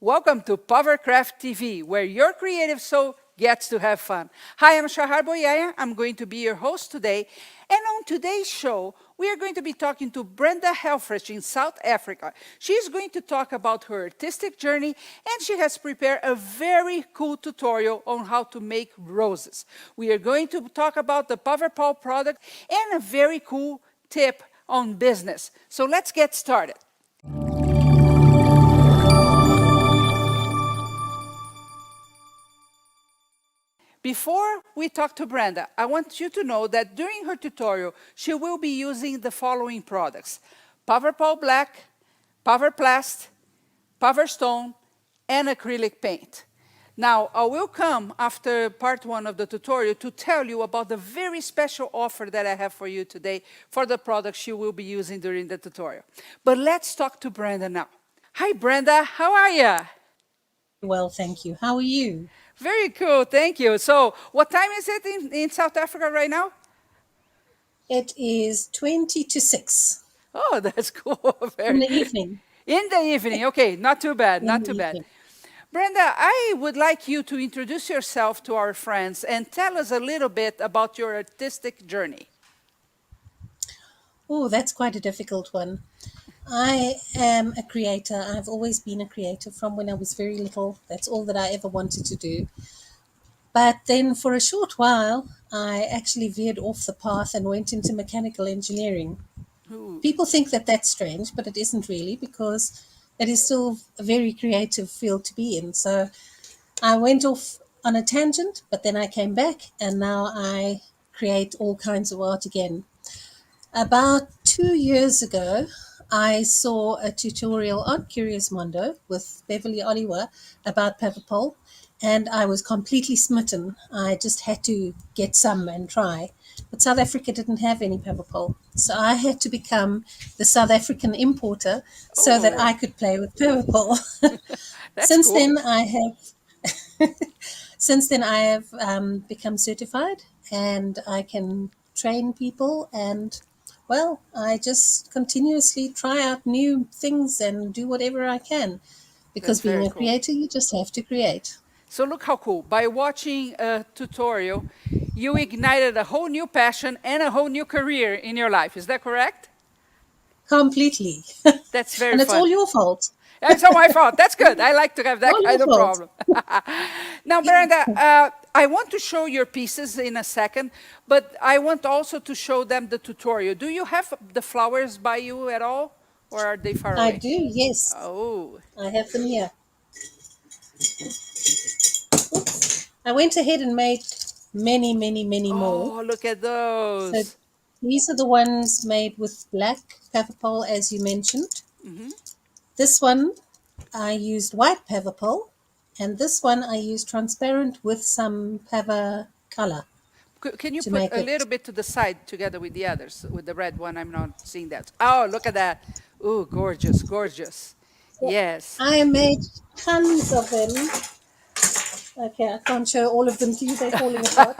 Welcome to Pavercraft TV, where your creative soul gets to have fun. Hi, I'm Shahar Boyaya. I'm going to be your host today. And on today's show, we are going to be talking to Brenda Helfrich in South Africa. She's going to talk about her artistic journey, and she has prepared a very cool tutorial on how to make roses. We are going to talk about the Paverpol product and a very cool tip on business. So let's get started. Before we talk to Brenda, I want you to know that during her tutorial, she will be using the following products: Paverpol Black, Paverplast, Stone, and acrylic paint. Now, I will come after part one of the tutorial to tell you about the very special offer that I have for you today for the products she will be using during the tutorial. But let's talk to Brenda now. Hi, Brenda. How are you? Well, thank you. How are you? Very cool, thank you. So, what time is it in South Africa right now? It is 20 to 6 Oh, that's cool. in Very. the evening. In the evening, okay, not too bad, In not the too bad. evening. Brenda, I would like you to introduce yourself to our friends and tell us a little bit about your artistic journey. Oh, that's quite a difficult one. I am a creator. I've always been a creator from when I was very little. That's all that I ever wanted to do. But then for a short while, I actually veered off the path and went into mechanical engineering. Ooh, People think that that's strange, but it isn't really, because it is still a very creative field to be in. So I went off on a tangent, but then I came back and now I create all kinds of art again. About 2 years ago, I saw a tutorial on Curious Mondo with Beverly Oliver about Paverpol, and I was completely smitten. I just had to get some and try. But South Africa didn't have any Paverpol, so I had to become the South African importer so that oh, I could play with Paverpol. that's Since cool. then, I have become certified, and I can train people, and well, I just continuously try out new things and do whatever I can, That's because being very a cool. creator, you just have to create. So look how cool. By watching a tutorial, you ignited a whole new passion and a whole new career in your life. Is that correct? Completely. That's very And it's fun. all your fault. It's all my fault. That's good. I like to have that All your kind of fault. problem. Now, Brenda, I want to show your pieces in a second, but I want also to show them the tutorial. Do you have the flowers by you at all, or are they far I away? do, yes. Oh, I have them here. Oops. I went ahead and made many, many, many more. oh, look at So those. these are the ones made with black Paverpol, as you mentioned. Hmm. This one I used white Paverpol, and this one I used transparent with some Paver color Can you to put make a it. little bit to the side together with the others? With the red one, I'm not seeing that. Oh, look at that. Oh, gorgeous, gorgeous. So Yes. I made tons of them. Okay, I can't show all of them to you, they're falling apart.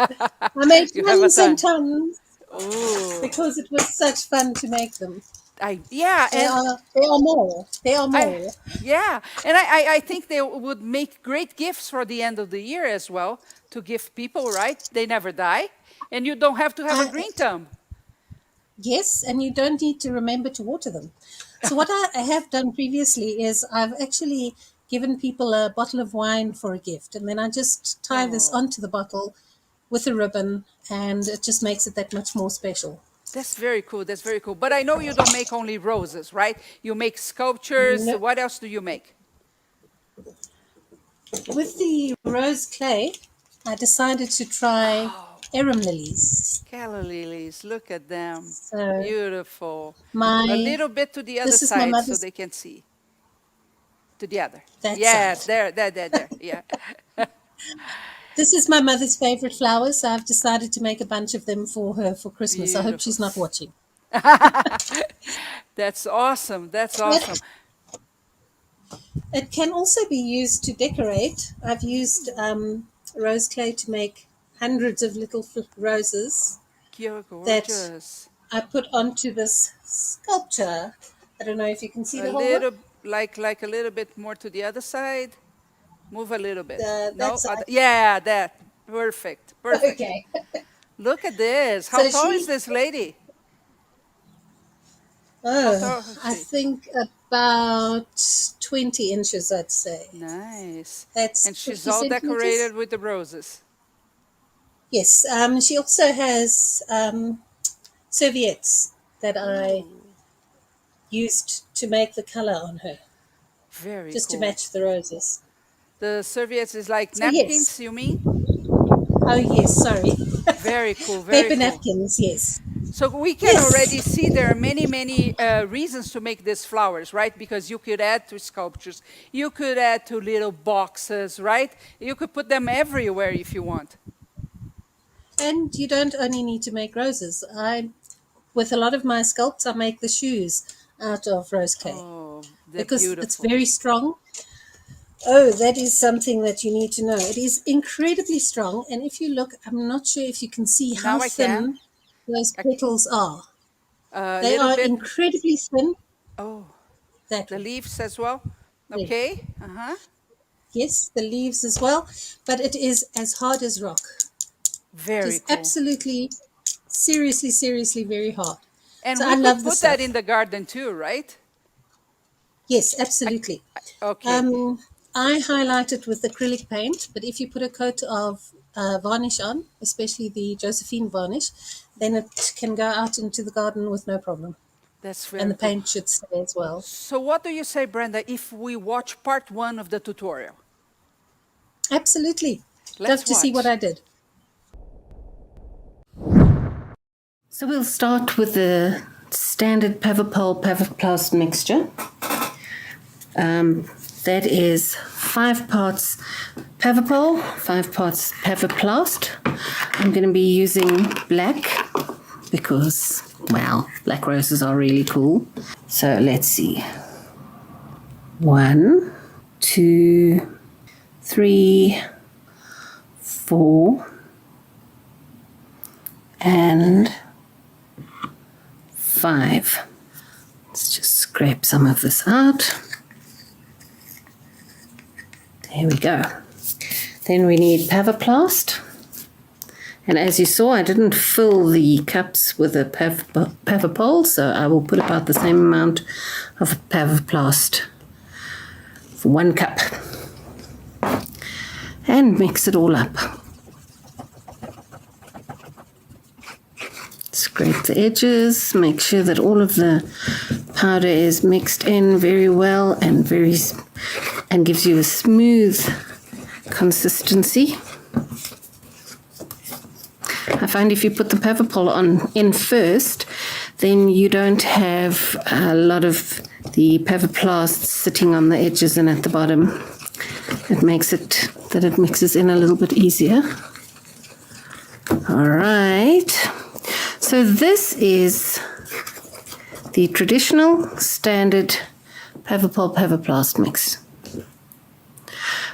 I made You have a tons and ton. tons Oh, because it was such fun to make them. yeah, and There are more. There are I, more. yeah, and I think they would make great gifts for the end of the year as well to give people, right? They never die, and you don't have to have a I, green thumb. yes, and you don't need to remember to water them. So what I have done previously is I've actually given people a bottle of wine for a gift, and then I just tie this Oh, onto the bottle with a ribbon, and it just makes it that much more special. that's very cool. That's very cool. But I know you don't make only roses, right? You make sculptures. No, What else do you make? with the rose clay, I decided to try Oh, arum lilies. calla lilies. Look at them. So Beautiful. A my little bit to the other this is my side so mother's they can see. To the other. that Yes, side. there. Yeah. This is my mother's favorite flower, so I've decided to make a bunch of them for her for Christmas. I hope Beautiful. she's not watching. That's awesome. That's awesome. It, it can also be used to decorate. I've used rose clay to make hundreds of little roses You're that gorgeous. I put onto this sculpture. I don't know if you can see A the whole one. little. like a little bit more to the other side. Move a little bit. No, that side. yeah, that. Perfect, perfect. Okay. Look at this. How So tall is this lady? How tall is I she? think about 20 inches, I'd say. Nice. That's And she's 50 all centimeters. decorated with the roses. Yes. She also has serviettes that I Ooh, used to make the color on her, very just to cool. match the roses. The serviettes is like So yes. napkins, you mean? Oh yes, sorry. Very cool, very Paper cool. napkins, yes. So we can Yes. already see there are many, many reasons to make these flowers, right? Because you could add to sculptures, you could add to little boxes, right? You could put them everywhere if you want. And you don't only need to make roses. With a lot of my sculpts, I make the shoes out of rose clay Oh, they're because it's beautiful. very strong. Oh, that is something that you need to know. It is incredibly strong. And if you look, I'm not sure if you can see how Now I can. thin those A petals are. They little are bit. incredibly thin. Oh, That the way. leaves as well. There. Okay. Uh-huh. Yes, the leaves as well. But it is as hard as rock. It Very is cool. absolutely, seriously, seriously very hard. And So we I could love the put that stuff. in the garden too, right? Yes, absolutely. Okay. I highlight it with acrylic paint, but if you put a coat of varnish on, especially the Josephine varnish, then it can go out into the garden with no problem. That's And very the cool. paint should stay as well. So what do you say, Brenda, if we watch part 1 of the tutorial? Absolutely. Love Let's to see what watch. I did. So we'll start with the standard Paverpol Paverplast mixture. That is 5 parts Paverpol, 5 parts Paverplast. I'm going to be using black because, well, black roses are really cool. So let's see. 1, 2, 3, 4, and 5. Let's just scrape some of this out. There we go. Then we need Paverplast. And as you saw, I didn't fill the cups with a Paverpol, so I will put about the same amount of Paverplast for 1 cup. And mix it all up. Scrape the edges, make sure that all of the powder is mixed in very well and gives you a smooth consistency. I find if you put the Paverpol in first, then you don't have a lot of the Paverplast sitting on the edges and at the bottom. It makes it that it mixes in a little bit easier. All right. So this is the traditional standard Paverpol Paverplast mix.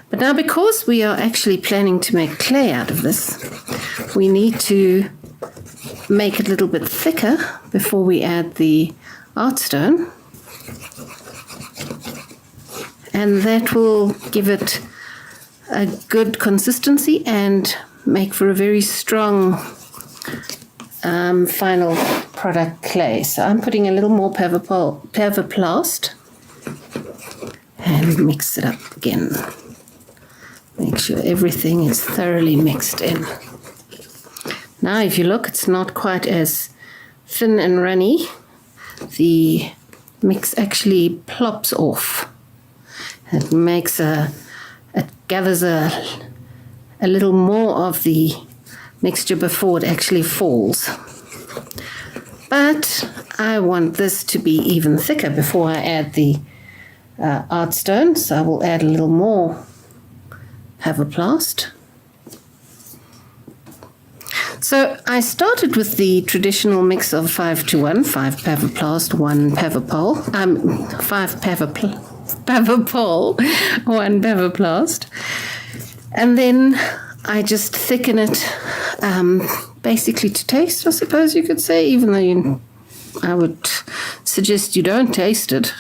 But now because we are actually planning to make clay out of this, we need to make it a little bit thicker before we add the art stone. And that will give it a good consistency and make for a very strong final product clay. So I'm putting a little more Paverplast and mix it up again. Make sure everything is thoroughly mixed in. Now if you look, it's not quite as thin and runny. The mix actually plops off. It makes it gathers a little more of the mixture before it actually falls. But I want this to be even thicker before I add the art stone, so I will add a little more Paverplast. So I started with the traditional mix of 5-to-1, 5 Paverplast, 1 Paverpol, 5 Paverpol, 1 Paverplast, and then I just thicken it basically to taste, I suppose you could say, even though I would suggest you don't taste it.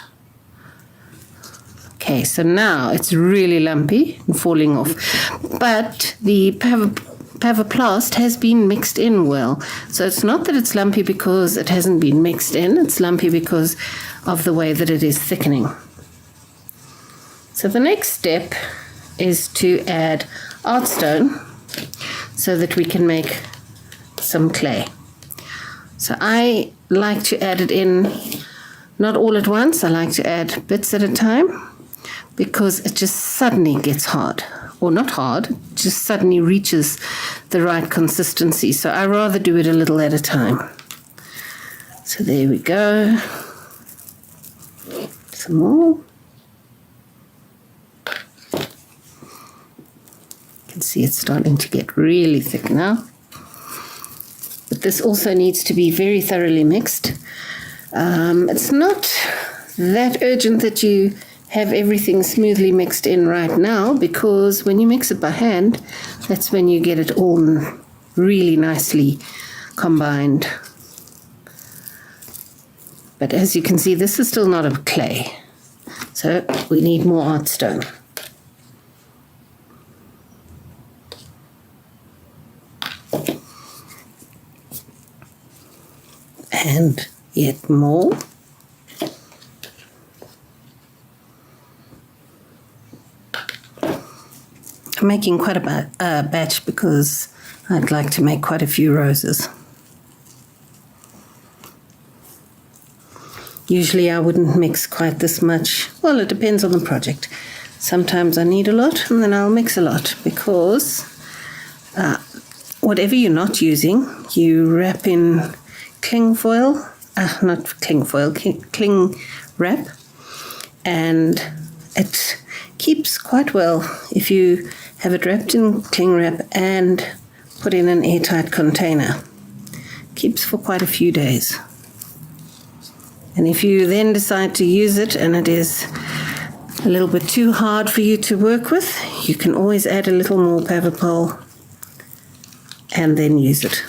Okay, so now it's really lumpy and falling off. But the Paverplast has been mixed in well. So it's not that it's lumpy because it hasn't been mixed in, it's lumpy because of the way that it is thickening. So the next step is to add art stone so that we can make some clay. So I like to add it in not all at once. I like to add bits at a time because it just suddenly gets hard. Or not hard, just suddenly reaches the right consistency. So I rather do it a little at a time. So there we go. Some more. You can see it's starting to get really thick now. But this also needs to be very thoroughly mixed. It's not that urgent that you have everything smoothly mixed in right now, because when you mix it by hand, that's when you get it all really nicely combined. But as you can see, this is still not a clay, so we need more art stone. And yet more. I'm making quite a batch because I'd like to make quite a few roses. Usually I wouldn't mix quite this much. Well, it depends on the project. Sometimes I need a lot and then I'll mix a lot because whatever you're not using, you wrap in cling foil, cling wrap, and it keeps quite well if you have it wrapped in cling wrap and put in an airtight container. Keeps for quite a few days. And if you then decide to use it and it is a little bit too hard for you to work with, you can always add a little more Paverpol and then use it.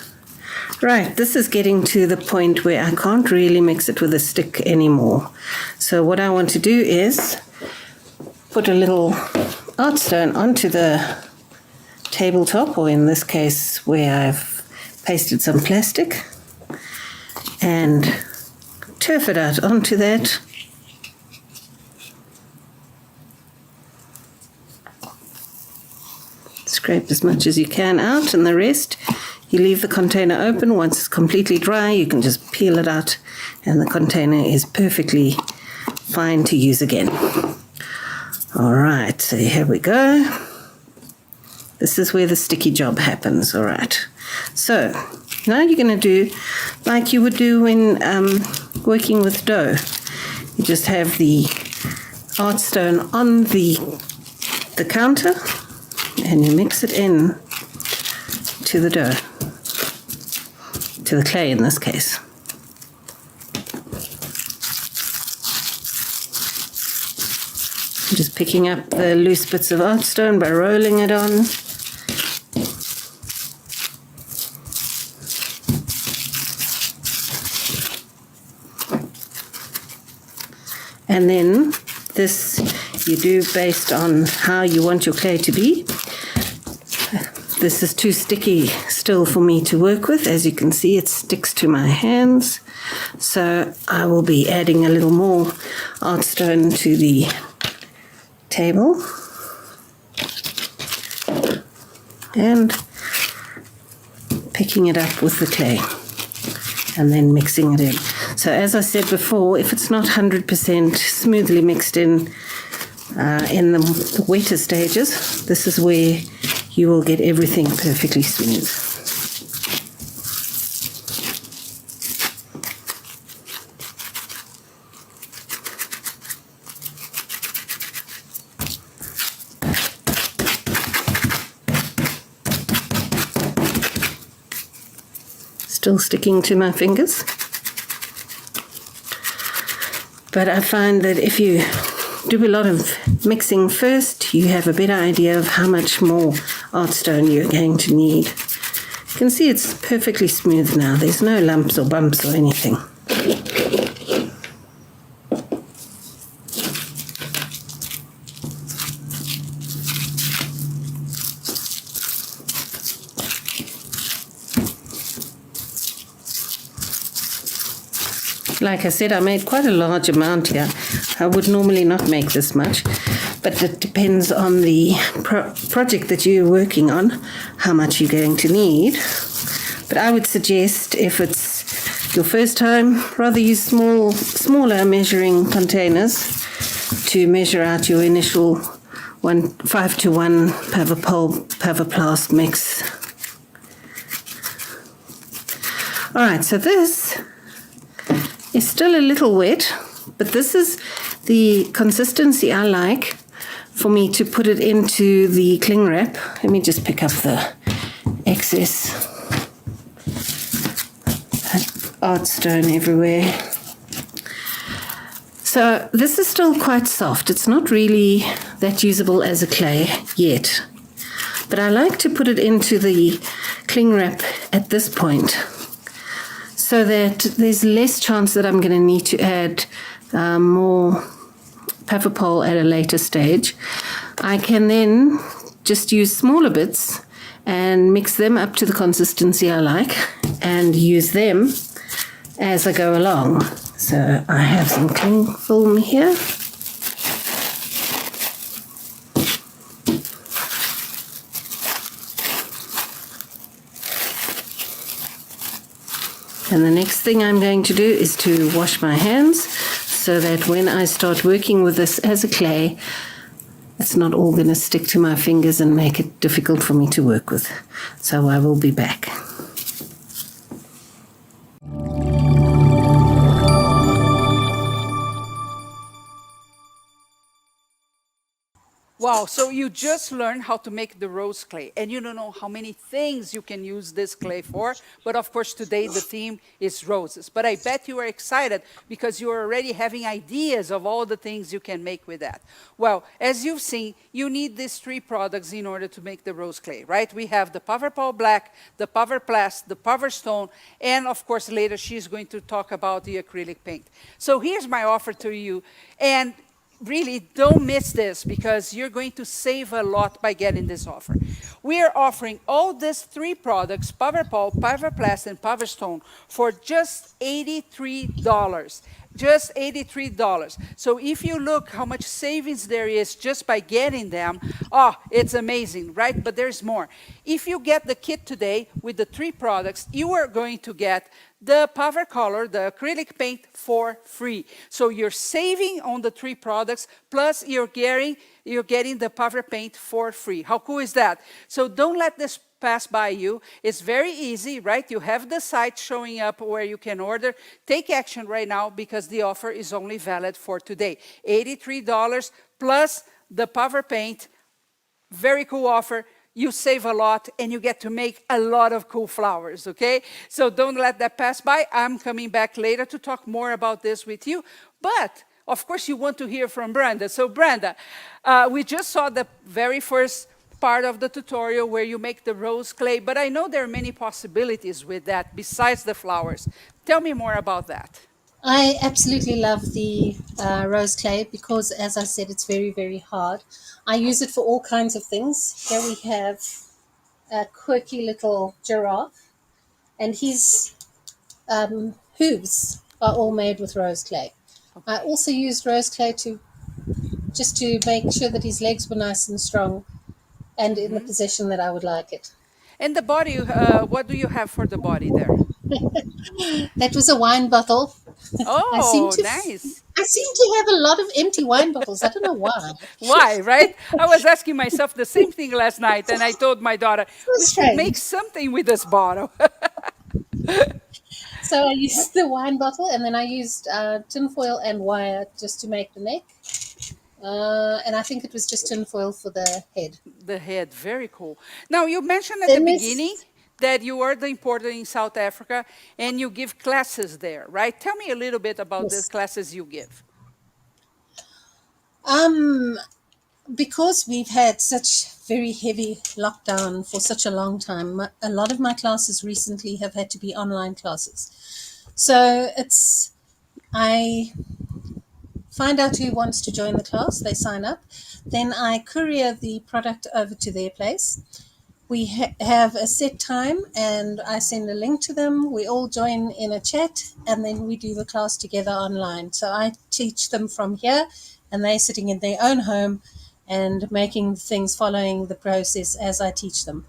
Right, this is getting to the point where I can't really mix it with a stick anymore. So what I want to do is put a little art stone onto the tabletop, or in this case where I've pasted some plastic, and turf it out onto that. Scrape as much as you can out, and the rest you leave the container open. Once it's completely dry, you can just peel it out and the container is perfectly fine to use again. All right, so here we go. This is where the sticky job happens. All right, so now you're going to do like you would do when working with dough. You just have the art stone on the counter and you mix it in to the dough, to the clay in this case. Just picking up the loose bits of art stone by rolling it on. And then this you do based on how you want your clay to be. This is too sticky still for me to work with. As you can see, it sticks to my hands. So I will be adding a little more art stone to the table and picking it up with the clay and then mixing it in. So as I said before, if it's not 100% smoothly mixed in the wetter stages, this is where you will get everything perfectly smooth. Still sticking to my fingers. But I find that if you do a lot of mixing first, you have a better idea of how much more art stone you're going to need. You can see it's perfectly smooth now. There's no lumps or bumps or anything. Like I said, I made quite a large amount here. I would normally not make this much, but it depends on the project that you're working on, how much you're going to need. But I would suggest, if it's your first time, rather use smaller measuring containers to measure out your initial 5:1 Paverplast mix. All right, so this is still a little wet, but this is the consistency I like for me to put it into the cling wrap. Let me just pick up the excess art stone everywhere. So this is still quite soft. It's not really that usable as a clay yet, but I like to put it into the cling wrap at this point, so that there's less chance that I'm going to need to add more Paverpol at a later stage. I can then just use smaller bits and mix them up to the consistency I like and use them as I go along. So I have some cling film here. And the next thing I'm going to do is to wash my hands, so that when I start working with this as a clay, it's not all going to stick to my fingers and make it difficult for me to work with. So I will be back. Wow, so you just learned how to make the rose clay, and you don't know how many things you can use this clay for, but of course today the theme is roses. But I bet you are excited because you are already having ideas of all the things you can make with that. Well, as you've seen, you need these 3 products in order to make the rose clay, right? We have the Paverpol Black, the Paverplast, the Paver Stone, and of course later she's going to talk about the acrylic paint. So here's my offer to you, and really don't miss this because you're going to save a lot by getting this offer. We are offering all these 3 products, Paverpol, Paverplast, and Paver Stone, for just $83. Just $83. So if you look how much savings there is just by getting them, oh, it's amazing, right? But there's more. If you get the kit today with the 3 products, you are going to get the Pavercolor, the acrylic paint, for free. So you're saving on the 3 products, plus you're getting the Paver paint for free. How cool is that? So don't let this pass by you. It's very easy, right? You have the site showing up where you can order. Take action right now because the offer is only valid for today. $83 plus the Paver paint. Very cool offer. You save a lot and you get to make a lot of cool flowers, okay? So don't let that pass by. I'm coming back later to talk more about this with you. But, of course, you want to hear from Brenda. So, Brenda, we just saw the very first part of the tutorial where you make the rose clay, but I know there are many possibilities with that besides the flowers. Tell me more about that. I absolutely love the rose clay because, as I said, it's very, very hard. I use it for all kinds of things. Here we have a quirky little giraffe, and his hooves are all made with rose clay. Okay. I also used rose clay to make sure that his legs were nice and strong and in the position that I would like it. And the body, what do you have for the body there? That was a wine bottle. Oh, nice. I seem to have a lot of empty wine bottles. I don't know why. Why, right? I was asking myself the same thing last night, and I told my daughter, we should make something with this bottle. So I used the wine bottle, and then I used tinfoil and wire just to make the neck. And I think it was just tinfoil for the head. The head, very cool. Now, you mentioned at the beginning that you are the importer in South Africa and you give classes there, right? Tell me a little bit about the classes you give. Because we've had such very heavy lockdown for such a long time, a lot of my classes recently have had to be online classes. So I find out who wants to join the class, they sign up, then I courier the product over to their place. we have a set time, and I send a link to them. We all join in a chat, and then we do the class together online. So I teach them from here, and they're sitting in their own home and making things following the process as I teach them.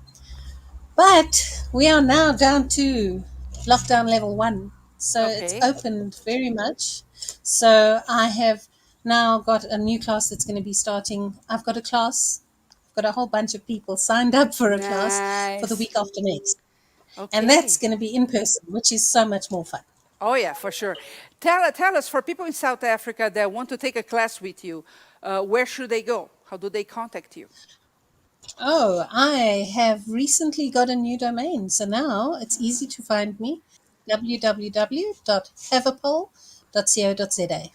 But we are now down to lockdown level 1. So it's Okay. opened very much. So I have now got a new class that's going to be starting. I've got a class, I've got a whole bunch of people signed up for a class for the Nice. week after next. And that's Okay. going to be in person, which is so much more fun. Oh, yeah, for sure. Tell us, for people in South Africa that want to take a class with you, where should they go? How do they contact you? Oh, I have recently got a new domain. So now it's easy to find me www.paverpol.co.za.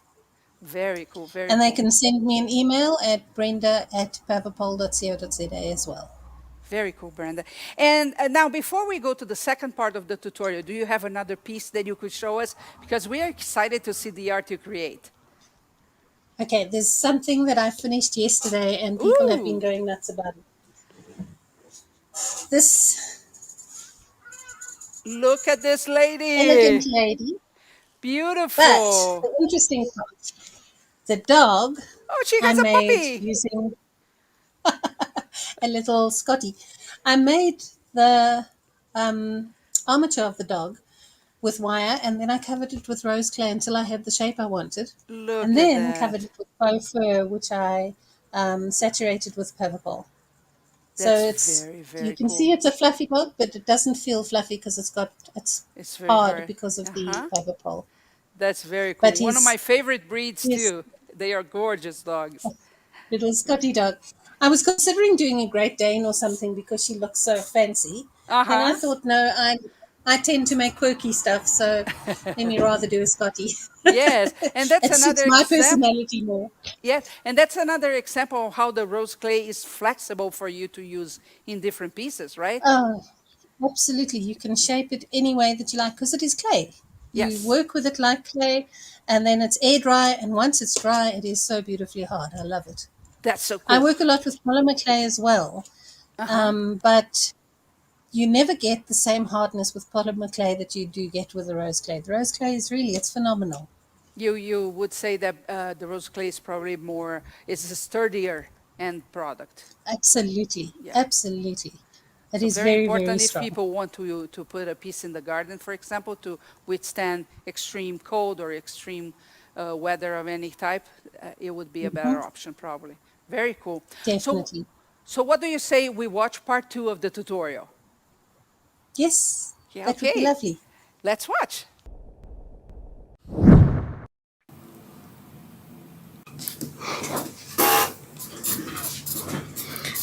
Very cool, very And they cool. can send me an email at brenda@paverpol.co.za as well. Very cool, Brenda. And now, before we go to the second part of the tutorial, do you have another piece that you could show us? Because we are excited to see the art you create. Okay, there's something that I finished yesterday and people have been Ooh, going nuts about it. This look at this elegant lady. lady, but Beautiful. the interesting part, the dog Oh, she I has a made puppy. using a little Scotty. I made the armature of the dog with wire, and then I covered it with rose clay until I had the shape I wanted, and Look at then covered that. it with faux fur, which I saturated with Paverpol. So That's it's very, you very can cool. see it's a fluffy dog, but it doesn't feel fluffy because it's It's very hard hard. because of the Uh-huh. Paverpol. That's very But cool. One of my favorite breeds he's too. They are gorgeous dogs. little Scotty dog. I was considering doing a Great Dane or something because she looks so fancy, and I Uh-huh. thought, no, I tend to make quirky stuff, so let me rather do a Scotty. Yes, and that's It suits another my example. personality more. Yes, and that's another example of how the rose clay is flexible for you to use in different pieces, right? Oh, absolutely. You can shape it any way that you like because it is clay. You Yes, work with it like clay, and then it's air dry, and once it's dry, it is so beautifully hard. I love it. that's so I cool. work a lot with polymer clay as well, Uh-huh. but you never get the same hardness with polymer clay that you do get with the rose clay. The rose clay is really, it's phenomenal. You would say that the rose clay is probably more, it's a sturdier end product. Absolutely. Yeah. Absolutely. It So is very very, very important if strong. people want to put a piece in the garden, for example, to withstand extreme cold or extreme weather of any type, it would be a better Mhm. option probably. Very cool. So, Definitely. so what do you say we watch part 2 of the tutorial? Yes, Yeah, that would be okay. lovely. Let's watch.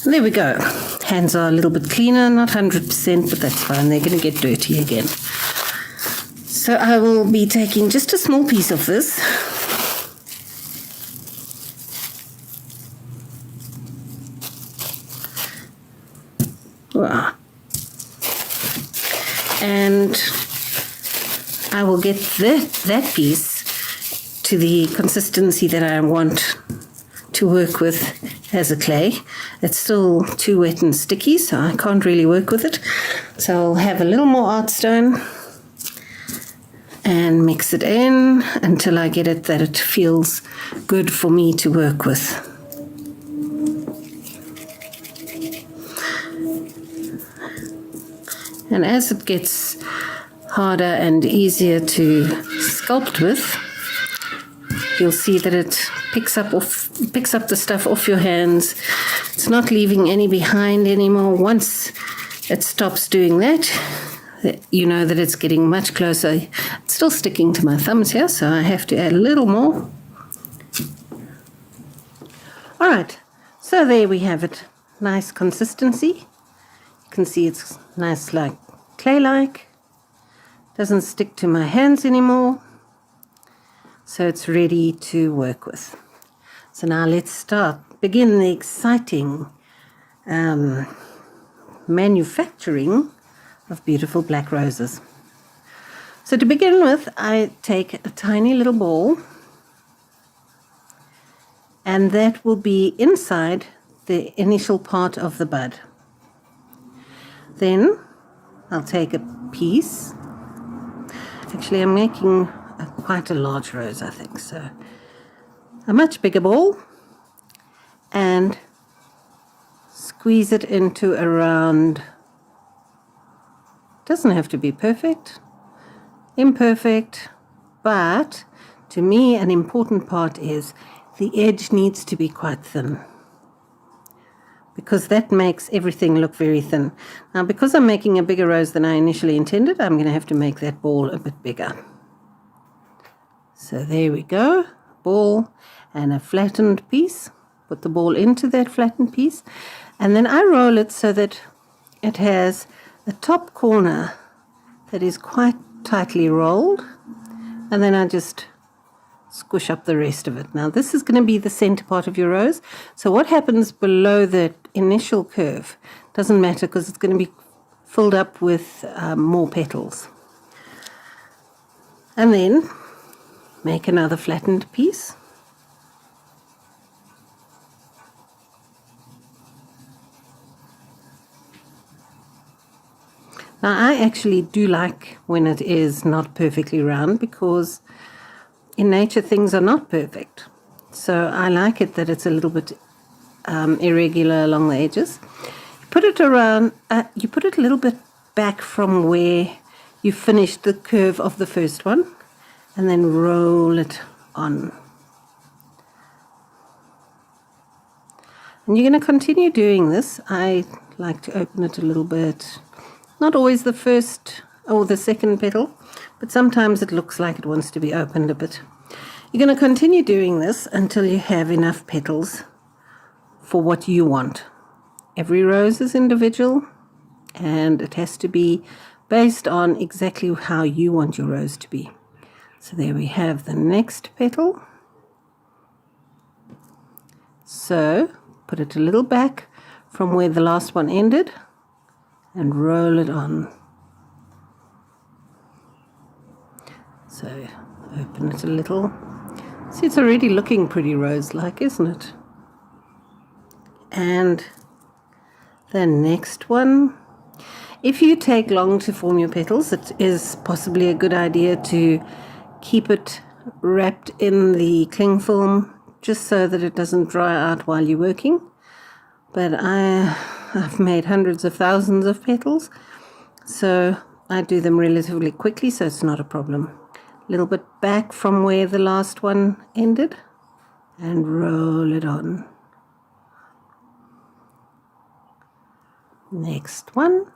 There we go. Hands are a little bit cleaner, not 100%, but that's fine. They're going to get dirty again. So I will be taking just a small piece of this. Wow. And I will get that piece to the consistency that I want to work with as a clay. It's still too wet and sticky, so I can't really work with it. So I'll have a little more art stone and mix it in until I get it that it feels good for me to work with. And as it gets harder and easier to sculpt with, you'll see that it picks up the stuff off your hands. It's not leaving any behind anymore. Once it stops doing that, you know that it's getting much closer. It's still sticking to my thumbs here, so I have to add a little more. All right, so there we have it. Nice consistency. You can see it's nice, like clay-like. Doesn't stick to my hands anymore. So it's ready to work with. So now let's begin the exciting manufacturing of beautiful black roses. So to begin with, I take a tiny little ball, and that will be inside the initial part of the bud. Then I'll take a piece. Actually, I'm making quite a large rose, I think, so a much bigger ball, and squeeze it into around, doesn't have to be perfect, imperfect, but to me an important part is the edge needs to be quite thin, because that makes everything look very thin. Now, because I'm making a bigger rose than I initially intended, I'm going to have to make that ball a bit bigger. So there we go, ball and a flattened piece. Put the ball into that flattened piece, and then I roll it so that it has a top corner that is quite tightly rolled, and then I just squish up the rest of it. Now this is going to be the center part of your rose, so what happens below the initial curve doesn't matter, because it's going to be filled up with more petals. And then make another flattened piece. Now I actually do like when it is not perfectly round, because in nature things are not perfect. So I like it that it's a little bit irregular along the edges. You put it around, you put it a little bit back from where you finished the curve of the first one, and then roll it on. And you're going to continue doing this. I like to open it a little bit. Not always the first or the second petal, but sometimes it looks like it wants to be opened a bit. You're going to continue doing this until you have enough petals for what you want. Every rose is individual, and it has to be based on exactly how you want your rose to be. So there we have the next petal. So put it a little back from where the last one ended and roll it on. So open it a little. See, it's already looking pretty rose-like, isn't it? And the next one. If you take long to form your petals, it is possibly a good idea to keep it wrapped in the cling film, just so that it doesn't dry out while you're working. But I've made hundreds of thousands of petals, so I do them relatively quickly, so it's not a problem. A little bit back from where the last one ended, and roll it on. Next one.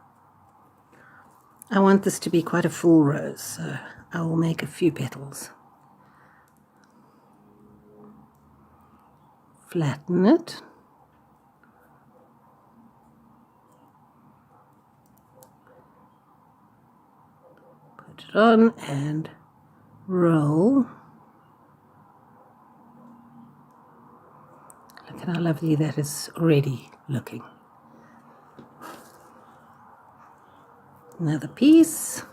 I want this to be quite a full rose, so I will make a few petals. Flatten it. Put it on and roll. Look at how lovely that is already looking. Another piece.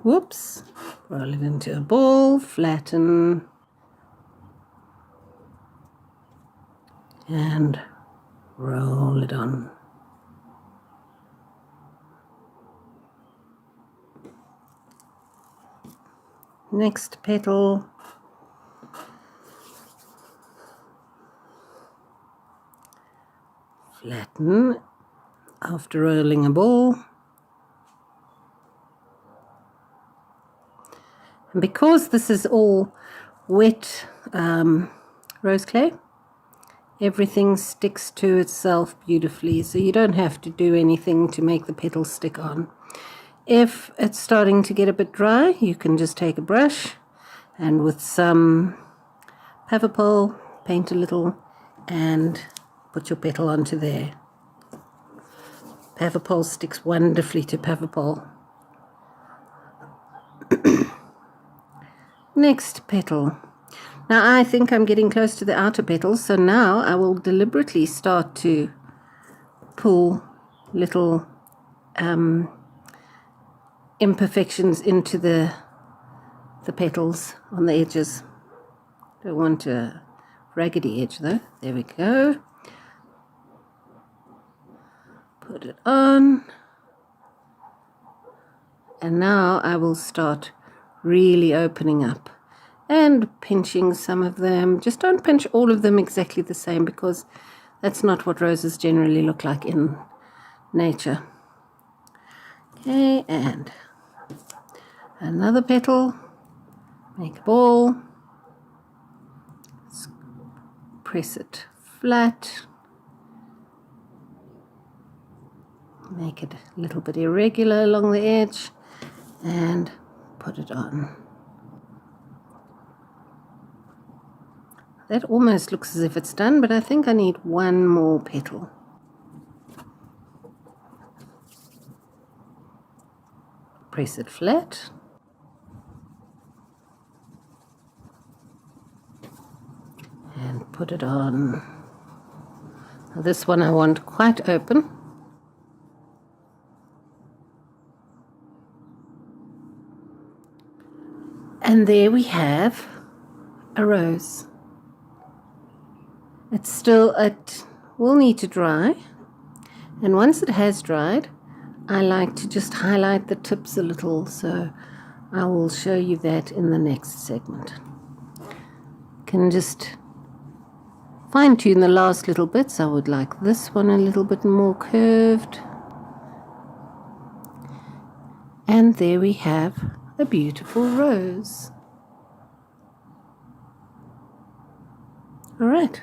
Whoops. Roll it into a ball, flatten, and roll it on. Next petal. Flatten after rolling a ball. And because this is all wet rose clay, everything sticks to itself beautifully, so you don't have to do anything to make the petals stick on. If it's starting to get a bit dry, you can just take a brush and with some Paverpol paint a little and put your petal onto there. Paverpol sticks wonderfully to Paverpol. Next petal. Now I think I'm getting close to the outer petals, so now I will deliberately start to pull little imperfections into the petals on the edges. Don't want a raggedy edge though. There we go. Put it on. And now I will start really opening up and pinching some of them. Just don't pinch all of them exactly the same, because that's not what roses generally look like in nature. Okay, and another petal. Make a ball. Press it flat. Make it a little bit irregular along the edge and put it on. That almost looks as if it's done, but I think I need one more petal. Press it flat. And put it on. Now this one I want quite open. And there we have a rose. It will need to dry, and once it has dried, I like to just highlight the tips a little, so I will show you that in the next segment. Can just fine-tune the last little bits. I would like this one a little bit more curved. And there we have a beautiful rose. All right.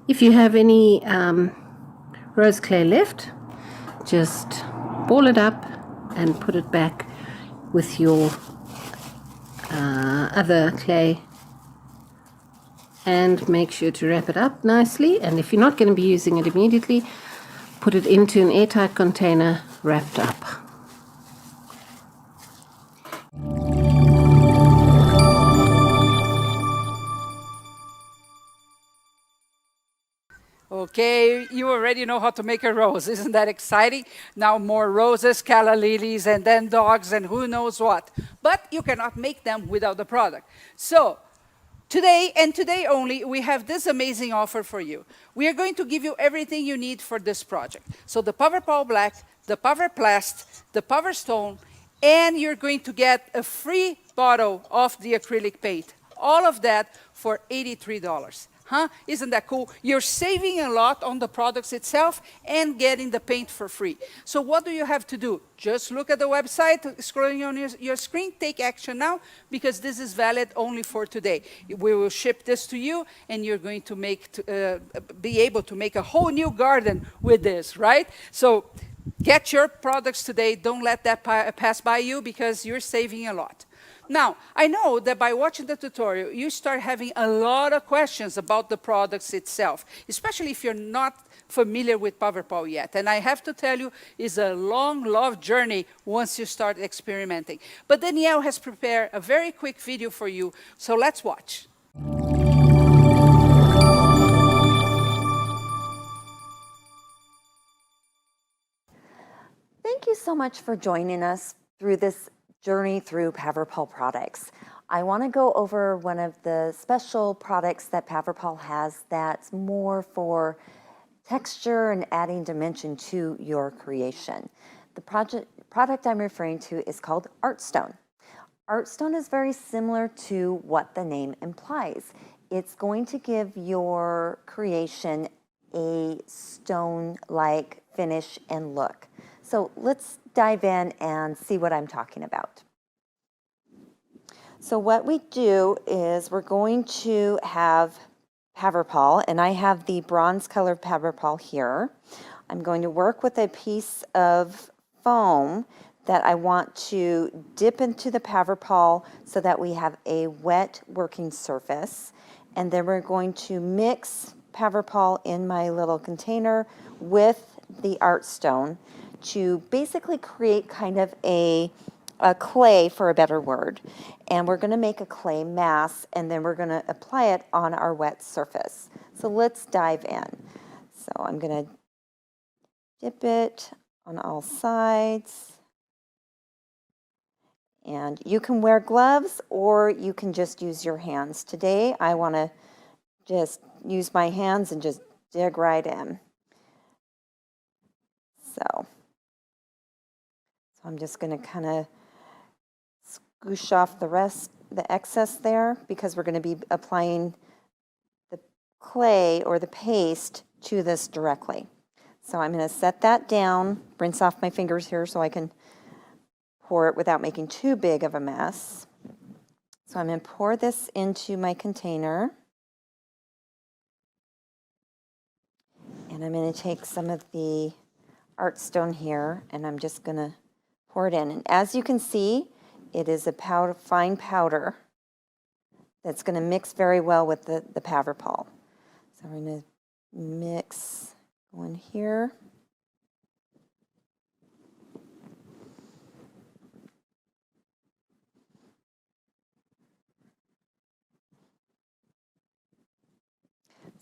If you have any rose clay left, just ball it up and put it back with your other clay, and make sure to wrap it up nicely. And if you're not going to be using it immediately, put it into an airtight container wrapped up. Okay, you already know how to make a rose. Isn't that exciting? Now more roses, calla lilies, and then dogs, and who knows what. But you cannot make them without the product. So today, and today only, we have this amazing offer for you. We are going to give you everything you need for this project. So the Paverpol Black, the Paverplast, the Paver Stone, and you're going to get a free bottle of the acrylic paint. All of that for $83. Huh? Isn't that cool? You're saving a lot on the products itself and getting the paint for free. So what do you have to do? Just look at the website, scrolling on your screen, take action now, because this is valid only for today. We will ship this to you, and you're going to be able to make a whole new garden with this, right? So get your products today. Don't let that pass by you, because you're saving a lot. Now, I know that by watching the tutorial, you start having a lot of questions about the products itself, especially if you're not familiar with Paverpol yet. And I have to tell you, it's a long, loved journey once you start experimenting. But Danielle has prepared a very quick video for you, so let's watch. Thank you so much for joining us through this journey through Paverpol products. I want to go over one of the special products that Paverpol has that's more for texture and adding dimension to your creation. The product I'm referring to is called Art Stone. Art Stone is very similar to what the name implies. It's going to give your creation a stone-like finish and look. So let's dive in and see what I'm talking about. So what we do is we're going to have Paverpol, and I have the bronze colored Paverpol here. I'm going to work with a piece of foam that I want to dip into the Paverpol so that we have a wet working surface. And then we're going to mix Paverpol in my little container with the Art Stone to basically create kind of a clay, for a better word. And we're going to make a clay mass, and then we're going to apply it on our wet surface. So let's dive in. So I'm going to dip it on all sides. And you can wear gloves, or you can just use your hands. Today I want to just use my hands and just dig right in. So I'm just going to kind of scoosh off the excess there, because we're going to be applying the clay or the paste to this directly. So I'm going to set that down, rinse off my fingers here so I can pour it without making too big of a mess. So I'm going to pour this into my container. And I'm going to take some of the art stone here, and I'm just going to pour it in. And as you can see, it is a fine powder that's going to mix very well with the Paverpol. So we're going to mix one here.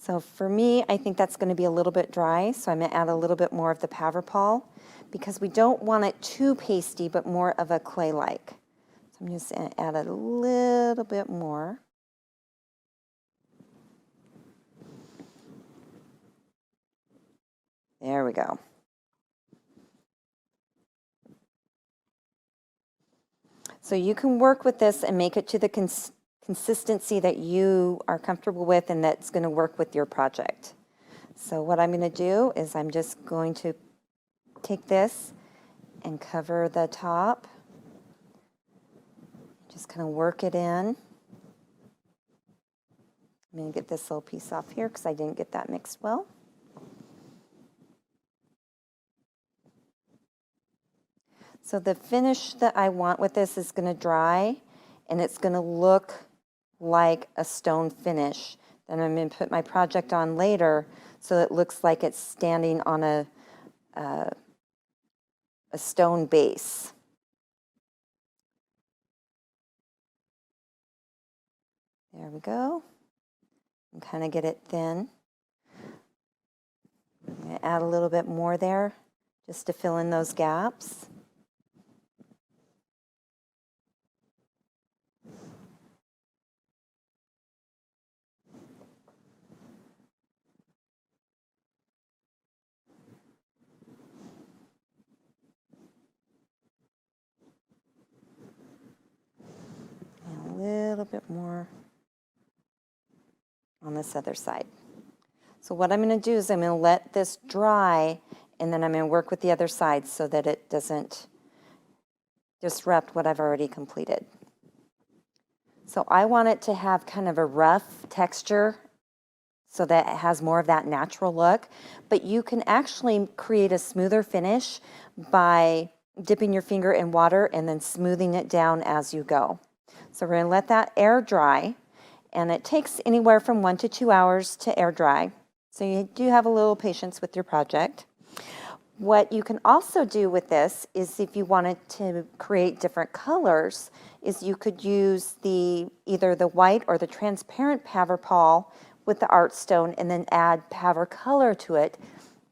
So for me, I think that's going to be a little bit dry, so I'm going to add a little bit more of the Paverpol, because we don't want it too pasty, but more of a clay-like. So I'm just going to add a little bit more. There we go. So you can work with this and make it to the consistency that you are comfortable with and that's going to work with your project. So what I'm going to do is I'm just going to take this and cover the top. Just kind of work it in. I'm going to get this little piece off here because I didn't get that mixed well. So the finish that I want with this is going to dry, and it's going to look like a stone finish. Then I'm going to put my project on later so it looks like it's standing on a stone base. There we go. And kind of get it thin. I'm going to add a little bit more there just to fill in those gaps. And a little bit more on this other side. So what I'm going to do is I'm going to let this dry, and then I'm going to work with the other side so that it doesn't disrupt what I've already completed. So I want it to have kind of a rough texture so that it has more of that natural look, but you can actually create a smoother finish by dipping your finger in water and then smoothing it down as you go. So we're going to let that air dry, and it takes anywhere from 1 to 2 hours to air dry. So you do have a little patience with your project. What you can also do with this is, if you wanted to create different colors, is you could use either the white or the transparent Paverpol with the art stone and then add Pavercolor to it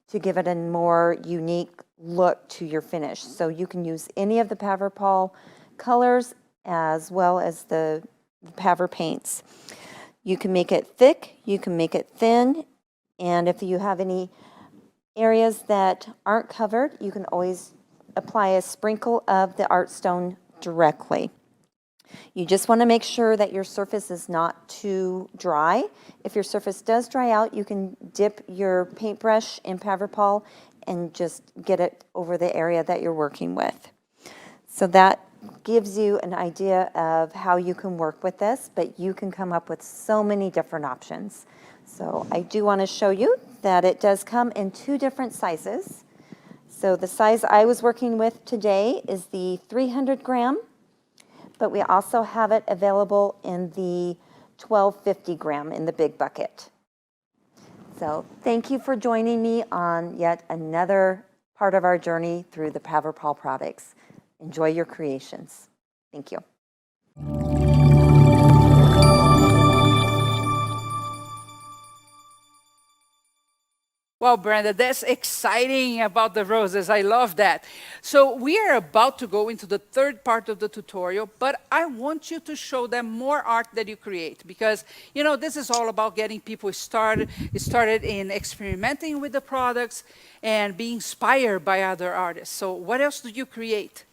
to give it a more unique look to your finish. So you can use any of the Paverpol colors as well as the Paver paints. You can make it thick, you can make it thin, and if you have any areas that aren't covered, you can always apply a sprinkle of the art stone directly. You just want to make sure that your surface is not too dry. If your surface does dry out, you can dip your paintbrush in Paverpol and just get it over the area that you're working with. So that gives you an idea of how you can work with this, but you can come up with so many different options. So I do want to show you that it does come in 2 different sizes. So the size I was working with today is the 300 gram, but we also have it available in the 1250 gram in the big bucket. So thank you for joining me on yet another part of our journey through the Paverpol products. Enjoy your creations. Thank you. Wow, Brenda, that's exciting about the roses. I love that. So we are about to go into the third part of the tutorial, but I want you to show them more art that you create because, you know, this is all about getting people started in experimenting with the products and being inspired by other artists. So what else do you create?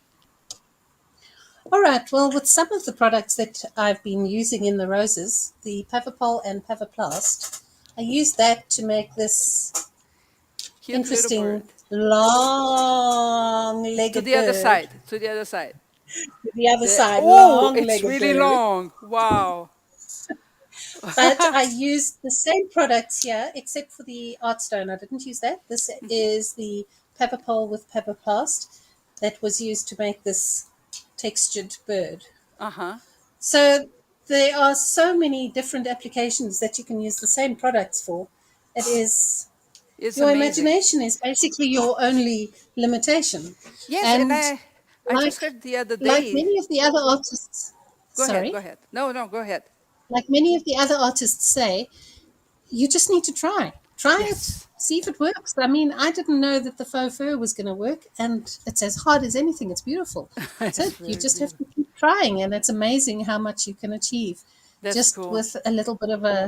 All right. Well, with some of the products that I've been using in the roses, the Paverpol and Paverplast, I use that to make this Cute little bird. interesting long-legged To the other bird. side, to the other side. The other side, Oh, it's long-legged really bird. long. Wow. But I used the same products here, except for the art stone. I didn't use that. This is the Paverpol with Paverplast that was used to make this textured bird. Uh-huh. So there are so many different applications that you can use the same products for. It is It's your amazing. imagination is basically your only limitation. Yes, and And I just like heard the other like day. many of the other artists, Go ahead, sorry, go ahead. No, no, go ahead. like many of the other artists say, you just need to try. Try it, Yes. see if it works. I mean, I didn't know that the faux fur was going to work, and it's as hard as anything. It's beautiful. So It's you very just have beautiful. to keep trying, and it's amazing how much you can achieve That's just cool. with a little bit of a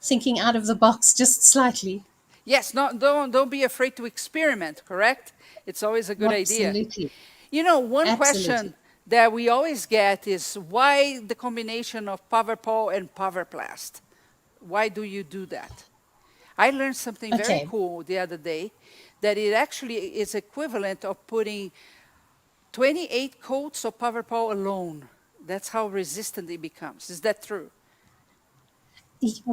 thinking out of the box, just slightly. Yes, no, don't be afraid to experiment, correct? It's always a good idea. Absolutely. You know, one Absolutely. question that we always get is why the combination of Paverpol and Paverplast? Why do you do that? I learned something very Okay. cool the other day, that it actually is equivalent of putting 28 coats of Paverpol alone. That's how resistant it becomes. Is that true?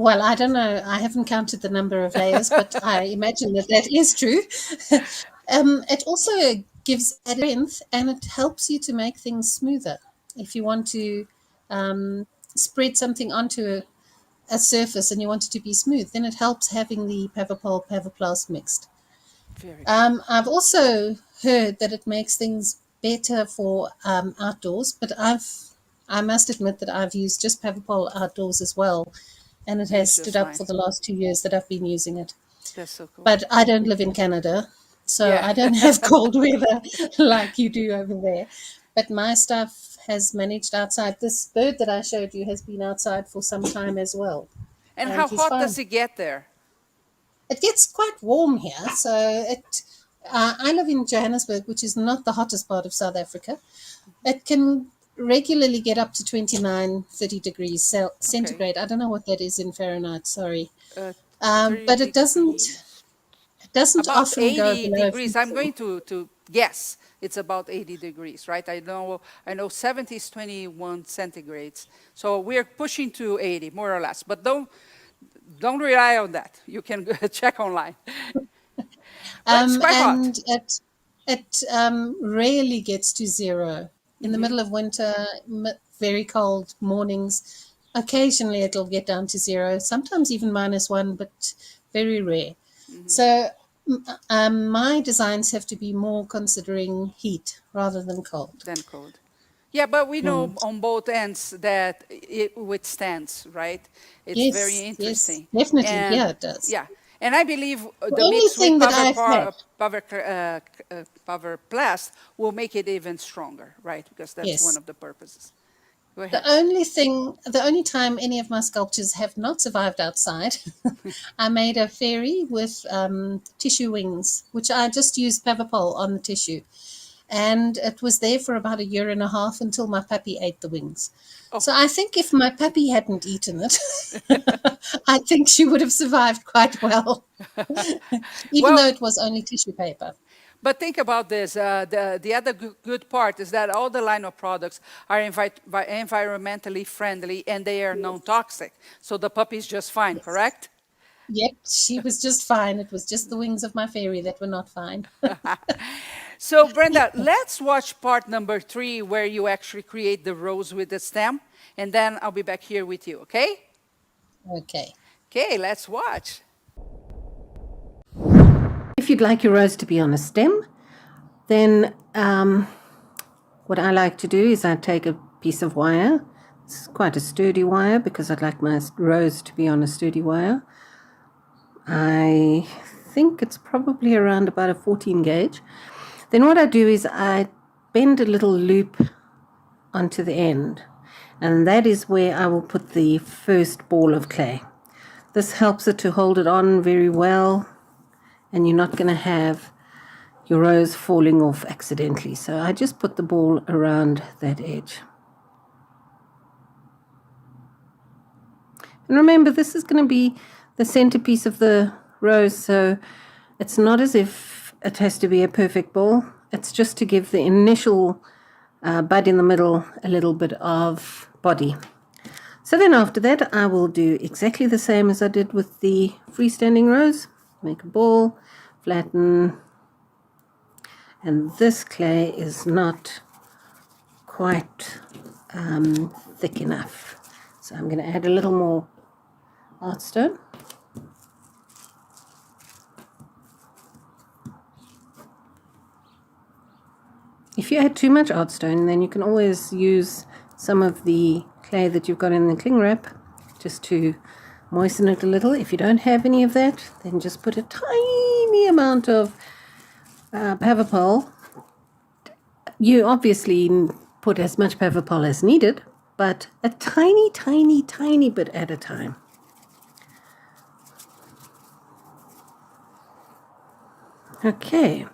Well, I don't know. I haven't counted the number of layers, but I imagine that that is true. It also gives added strength and it helps you to make things smoother. If you want to spread something onto a surface and you want it to be smooth, then it helps having the Paverpol Paverplast mixed. Very cool. I've also heard that it makes things better for outdoors, but I must admit that I've used just Paverpol outdoors as well, and it And has it's stood just up fine. for the last 2 years that I've been using it. That's so cool. But I don't live in Canada, so Yeah. I don't have cold weather like you do over there. But my stuff has managed outside. This bird that I showed you has been outside for some time as well, And and how he's hot fine. does it get there? It gets quite warm here, so it. I live in Johannesburg, which is not the hottest part of South Africa. It can regularly get up to 29, 30 degrees Okay. centigrade. I don't know what that is in Fahrenheit, sorry. Uh, But 30 degrees. it doesn't About often go 80 below degrees. I'm 50. going to guess it's about 80 degrees, right? I know 70 is 21 centigrades. So we're pushing to 80, more or less. But don't rely on that. You can check online. But it's quite hot. And it rarely gets to zero. In the middle of winter, very cold mornings, occasionally it'll get down to zero, sometimes even -1, but very rare. So my designs have to be more considering heat rather than cold. Then cold. Yeah, but we know on both ends that it withstands, right? It's very Yes, interesting. definitely. And Yeah, it does. yeah, and I believe The the only mix with thing that I've had, Paverplast will make it even stronger, right? Because that's one yes. of the purposes. Go The ahead. the only time any of my sculptures have not survived outside, I made a fairy with tissue wings, which I just used Paverpol on the tissue. And it was there for about 1.5 years until my puppy ate the wings. Oh. So I think if my puppy hadn't eaten it, I think she would have survived quite well, even though Well, it was only tissue paper. but think about this. The other good part is that all the line of products are environmentally friendly and they are non-toxic. So the puppy is just fine, Yes. correct? Yep, she was just fine. It was just the wings of my fairy that were not fine. So Brenda, let's watch part number 3 where you actually create the rose with the stem. And then I'll be back here with you, okay? Okay. Okay, let's watch. If you'd like your rose to be on a stem, then what I like to do is I take a piece of wire. It's quite a sturdy wire because I'd like my rose to be on a sturdy wire. I think it's probably around about a 14 gauge. Then what I do is I bend a little loop onto the end, and that is where I will put the first ball of clay. This helps it to hold it on very well, and you're not going to have your rose falling off accidentally. So I just put the ball around that edge. And remember, this is going to be the centerpiece of the rose, so it's not as if it has to be a perfect ball. It's just to give the initial bud in the middle a little bit of body. So then after that, I will do exactly the same as I did with the freestanding rose. Make a ball, flatten, and this clay is not quite thick enough. So I'm going to add a little more art stone. If you add too much art stone, then you can always use some of the clay that you've got in the cling wrap just to moisten it a little. If you don't have any of that, then just put a tiny amount of Paverpol. You obviously put as much Paverpol as needed, but a tiny bit at a time. Okay,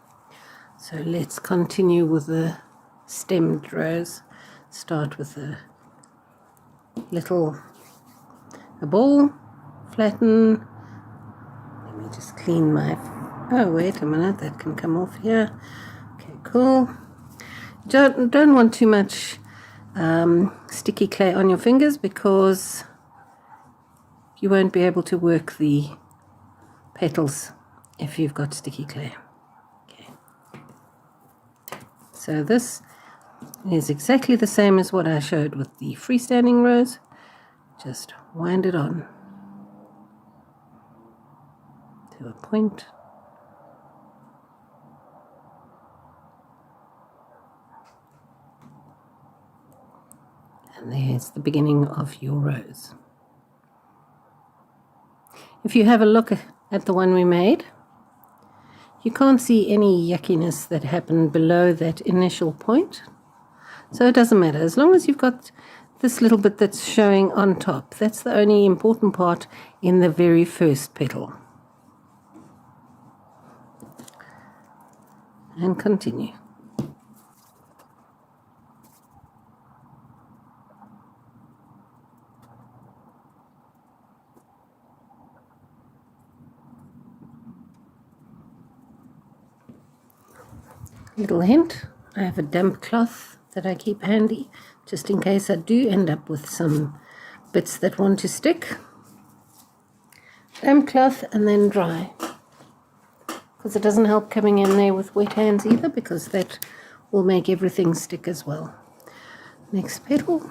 so let's continue with the stemmed rose. Start with a ball, flatten. Let me just clean my, oh wait a minute, that can come off here. Okay, cool. Don't want too much sticky clay on your fingers, because you won't be able to work the petals if you've got sticky clay. Okay. So this is exactly the same as what I showed with the freestanding rose. Just wind it on to a point. And there's the beginning of your rose. If you have a look at the one we made, you can't see any yuckiness that happened below that initial point. So it doesn't matter, as long as you've got this little bit that's showing on top. That's the only important part in the very first petal. And continue. Little hint, I have a damp cloth that I keep handy, just in case I do end up with some bits that want to stick. Damp cloth and then dry, because it doesn't help coming in there with wet hands either, because that will make everything stick as well. Next petal.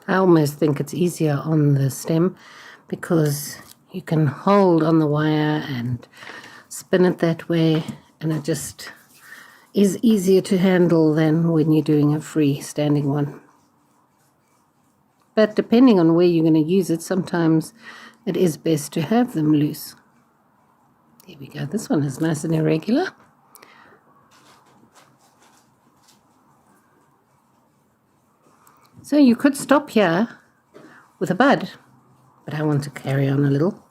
I almost think it's easier on the stem, because you can hold on the wire and spin it that way, and it just is easier to handle than when you're doing a freestanding one. But depending on where you're going to use it, sometimes it is best to have them loose. There we go, this one is nice and irregular. So you could stop here with a bud, but I want to carry on a little.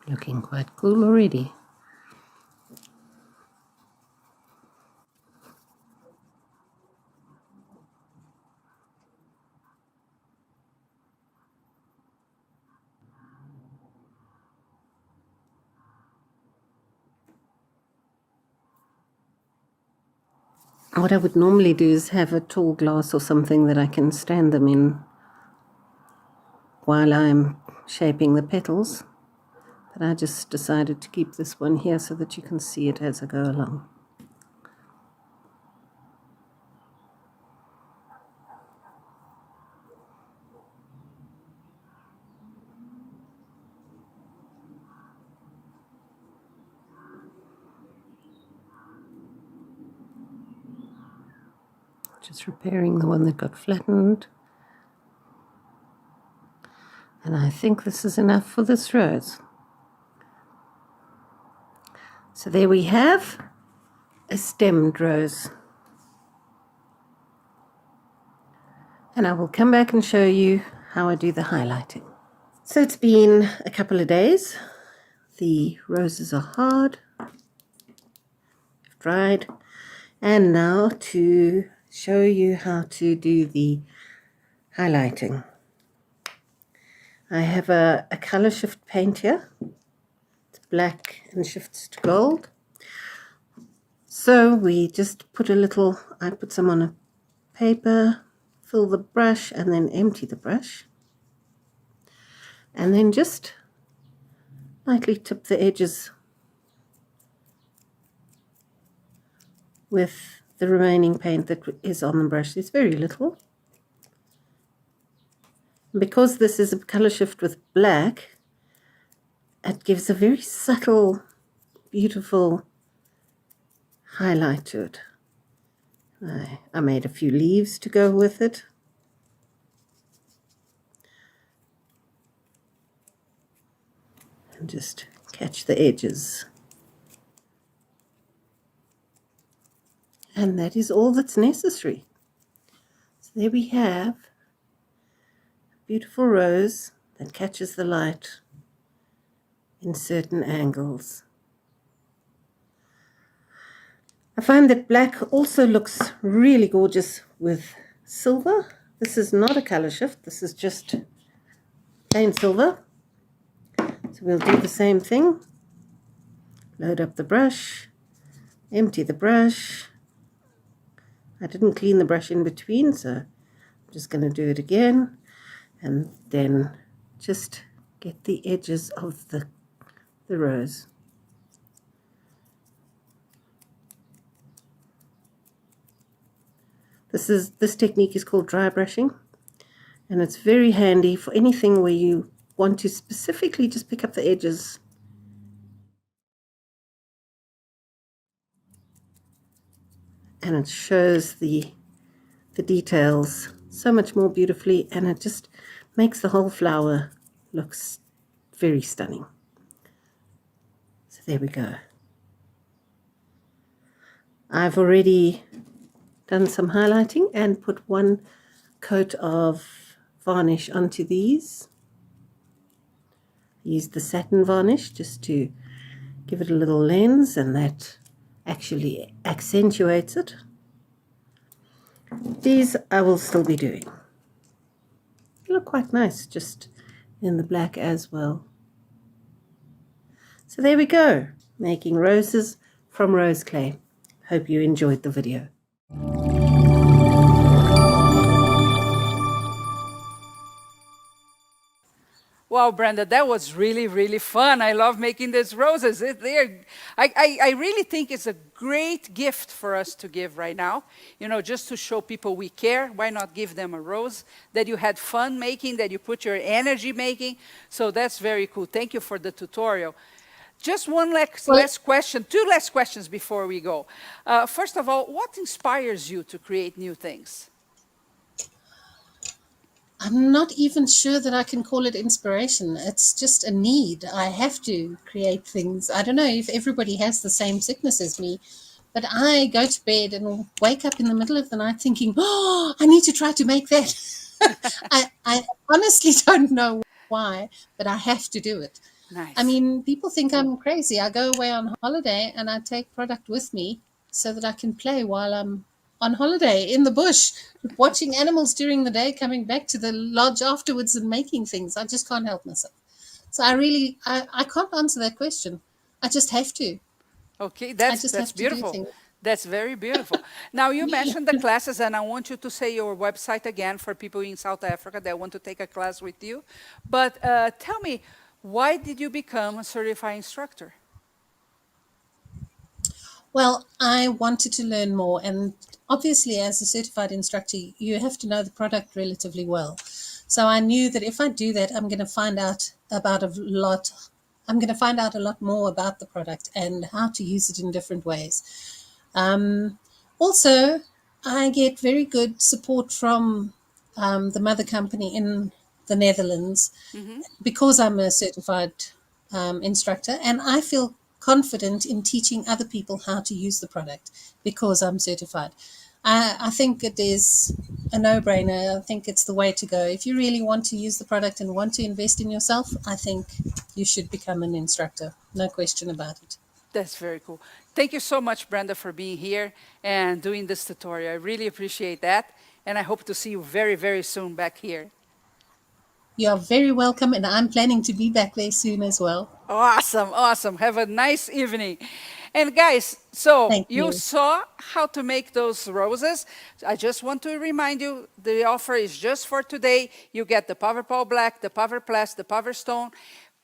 Looking quite cool already. What I would normally do is have a tall glass or something that I can stand them in while I'm shaping the petals. But I just decided to keep this one here so that you can see it as I go along. Just repairing the one that got flattened. And I think this is enough for this rose. So there we have a stemmed rose. And I will come back and show you how I do the highlighting. So it's been a couple of days. The roses are hard, dried. And now to show you how to do the highlighting. I have a color shift paint here. It's black and shifts to gold. So we just put a little, I put some on a paper, fill the brush and then empty the brush. And then just lightly tip the edges with the remaining paint that is on the brush. It's very little. Because this is a color shift with black, it gives a very subtle, beautiful highlight to it. I made a few leaves to go with it. And just catch the edges. And that is all that's necessary. So there we have a beautiful rose that catches the light in certain angles. I find that black also looks really gorgeous with silver. This is not a color shift, this is just plain silver. So we'll do the same thing. Load up the brush, empty the brush. I didn't clean the brush in between, so I'm just going to do it again. And then just get the edges of the rose. This technique is called dry brushing, and it's very handy for anything where you want to specifically just pick up the edges. And it shows the details so much more beautifully, and it just makes the whole flower look very stunning. So there we go. I've already done some highlighting and put one coat of varnish onto these. Use the satin varnish just to give it a little lens, and that actually accentuates it. These I will still be doing. They look quite nice just in the black as well. So there we go, making roses from rose clay. Hope you enjoyed the video. Wow, Brenda, that was really, really fun. I love making these roses. I really think it's a great gift for us to give right now. You know, just to show people we care. Why not give them a rose that you had fun making, that you put your energy making? So that's very cool. Thank you for the tutorial. Just one last question, two last questions before we go. First of all, what inspires you to create new things? I'm not even sure that I can call it inspiration. It's just a need. I have to create things. I don't know if everybody has the same sickness as me, but I go to bed and wake up in the middle of the night thinking, oh, I need to try to make that. I honestly don't know why, but I have to do it. Nice. I mean, people think I'm crazy. I go away on holiday and I take product with me so that I can play while I'm on holiday in the bush, watching animals during the day, coming back to the lodge afterwards and making things. I just can't help myself. So I can't answer that question. I just have to. Okay, that's beautiful. That's very beautiful. Now, you mentioned the classes, and I want you to say your website again for people in South Africa that want to take a class with you. But tell me, Why did you become a certified instructor? Well, I wanted to learn more, and obviously, as a certified instructor, you have to know the product relatively well. So I knew that if I do that, I'm going to find out about a lot. I'm going to find out a lot more about the product and how to use it in different ways. Um, Also, I get very good support from the mother company in the Netherlands Mhm. because I'm a certified instructor, and I feel confident in teaching other people how to use the product because I'm certified. I think it is a no-brainer. I think it's the way to go. If you really want to use the product and want to invest in yourself, I think you should become an instructor. No question about it. That's very cool. Thank you so much, Brenda, for being here and doing this tutorial. I really appreciate that, and I hope to see you very, very soon back here. You are very welcome, and I'm planning to be back there soon as well. Awesome, awesome. Have a nice evening. And guys, so Thank you you. saw how to make those roses. I just want to remind you, the offer is just for today. You get the Paverpol Black, the Paverplast, the Paverstone,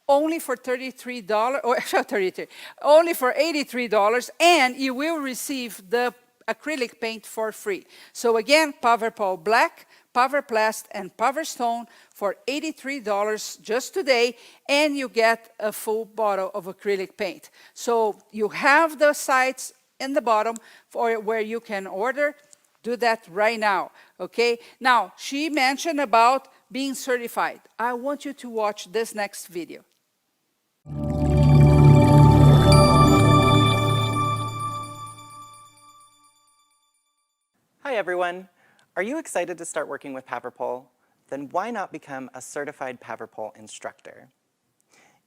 only for $33, or 33, only for $83, and you will receive the acrylic paint for free. So again, Paverpol Black, Paverplast, and Paverstone for $83 just today, and you get a full bottle of acrylic paint. So you have the sites in the bottom for where you can order. Do that right now, okay? Now, she mentioned about being certified. I want you to watch this next video. Hi everyone! Are you excited to start working with Paverpol? Then why not become a certified Paverpol instructor?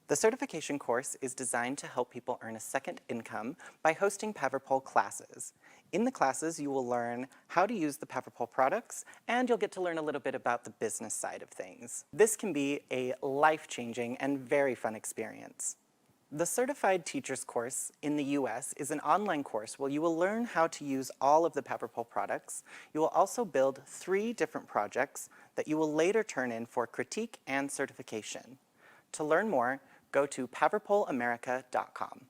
The certification course is designed to help people earn a second income by hosting Paverpol classes. In the classes, you will learn how to use the Paverpol products, and you'll get to learn a little bit about the business side of things. This can be a life-changing and very fun experience. The Certified Teachers course in the US is an online course where you will learn how to use all of the Paverpol products. You will also build 3 different projects that you will later turn in for critique and certification. To learn more, go to paverpolamerica.com.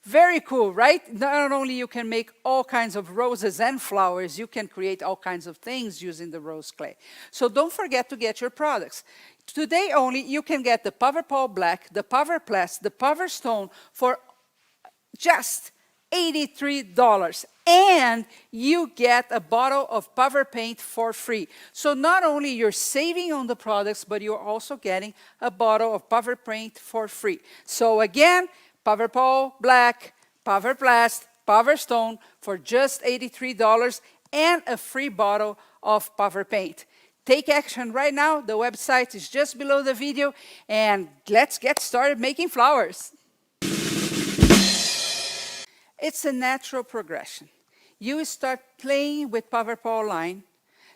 Very cool, right? Not only you can make all kinds of roses and flowers, you can create all kinds of things using the rose clay. So don't forget to get your products. Today only, you can get the Paverpol Black, the Paverplast, the Paverstone for just $83. And you get a bottle of Paver paint for free. So not only you're saving on the products, but you're also getting a bottle of Paver paint for free. So again, Paverpol Black, Paverplast, Paverstone for just $83 and a free bottle of Paver paint. Take action right now. The website is just below the video, and let's get started making flowers. It's a natural progression. You start playing with Paverpol line.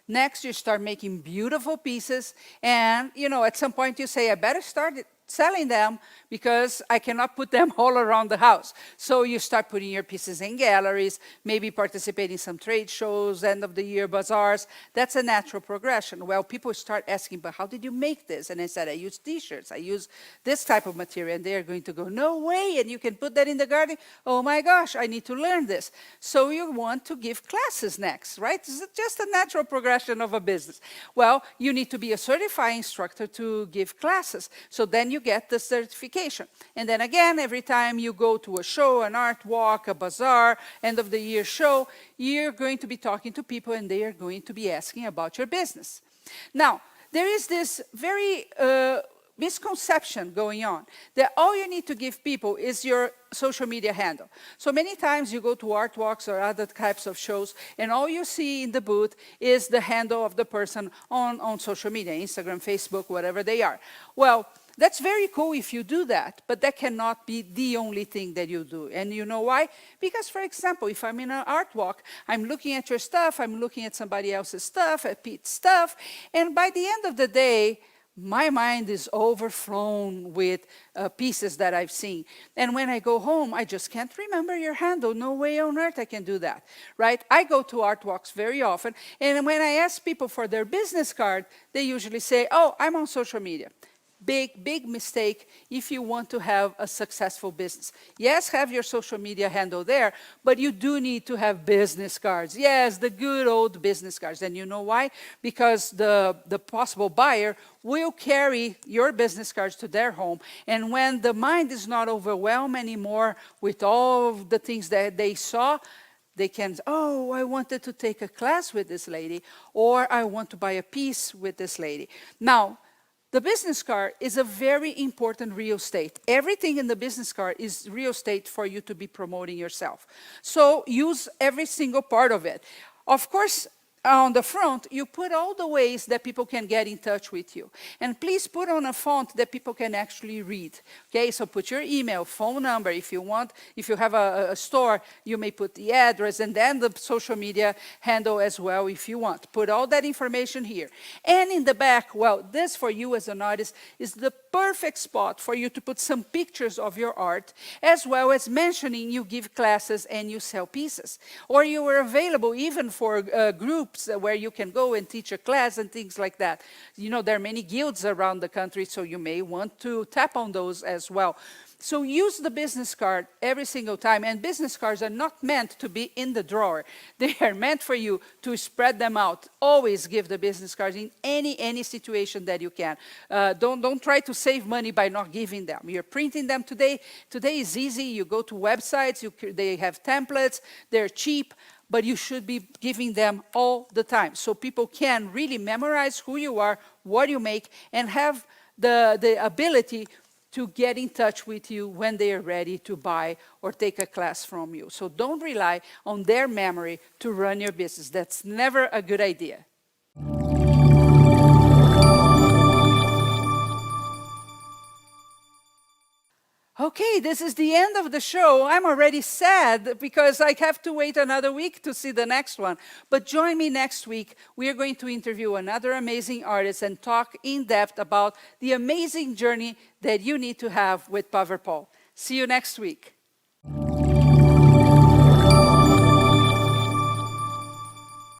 Next, you start making beautiful pieces. And, you know, at some point you say, I better start selling them because I cannot put them all around the house. So you start putting your pieces in galleries, maybe participate in some trade shows, end of the year bazaars. That's a natural progression. Well, people start asking, but how did you make this? And I said, I use t-shirts, I use this type of material. And they're going to go, no way, and you can put that in the garden? Oh my gosh, I need to learn this. So you want to give classes next, right? It's just a natural progression of a business. Well, you need to be a certified instructor to give classes. So then you get the certification. And then again, every time you go to a show, an art walk, a bazaar, end of the year show, you're going to be talking to people and they are going to be asking about your business. Now, there is this very misconception going on that all you need to give people is your social media handle. So many times you go to art walks or other types of shows and all you see in the booth is the handle of the person on social media, Instagram, Facebook, whatever they are. Well, that's very cool if you do that, but that cannot be the only thing that you do. And you know why? Because, for example, if I'm in an art walk, I'm looking at your stuff, I'm looking at somebody else's stuff, at Pete's stuff, and by the end of the day, my mind is overflown with pieces that I've seen. And when I go home, I just can't remember your handle. No way on earth I can do that, right? I go to art walks very often, and when I ask people for their business card, they usually say, oh, I'm on social media. Big, big mistake if you want to have a successful business. Yes, have your social media handle there, but you do need to have business cards. Yes, the good old business cards. And you know why? Because the possible buyer will carry your business cards to their home. And when the mind is not overwhelmed anymore with all of the things that they saw, they can, oh, I wanted to take a class with this lady, or I want to buy a piece with this lady. Now, the business card is a very important real estate. Everything in the business card is real estate for you to be promoting yourself. So use every single part of it. Of course, on the front, you put all the ways that people can get in touch with you. And please put on a font that people can actually read. Okay, so put your email, phone number if you want. If you have a store, you may put the address and then the social media handle as well if you want. Put all that information here. And in the back, well, this for you as an artist is the perfect spot for you to put some pictures of your art, as well as mentioning you give classes and you sell pieces. Or you are available even for groups where you can go and teach a class and things like that. You know, there are many guilds around the country, so you may want to tap on those as well. So use the business card every single time, and business cards are not meant to be in the drawer. They are meant for you to spread them out. Always give the business cards in any situation that you can. Don't try to save money by not giving them. You're printing them today. Today is easy. You go to websites, they have templates, they're cheap, but you should be giving them all the time so people can really memorize who you are, what you make, and have the ability to get in touch with you when they are ready to buy or take a class from you. So don't rely on their memory to run your business. That's never a good idea. Okay, this is the end of the show. I'm already sad because I have to wait another week to see the next one. But join me next week. We are going to interview another amazing artist and talk in depth about the amazing journey that you need to have with Paverpol. See you next week.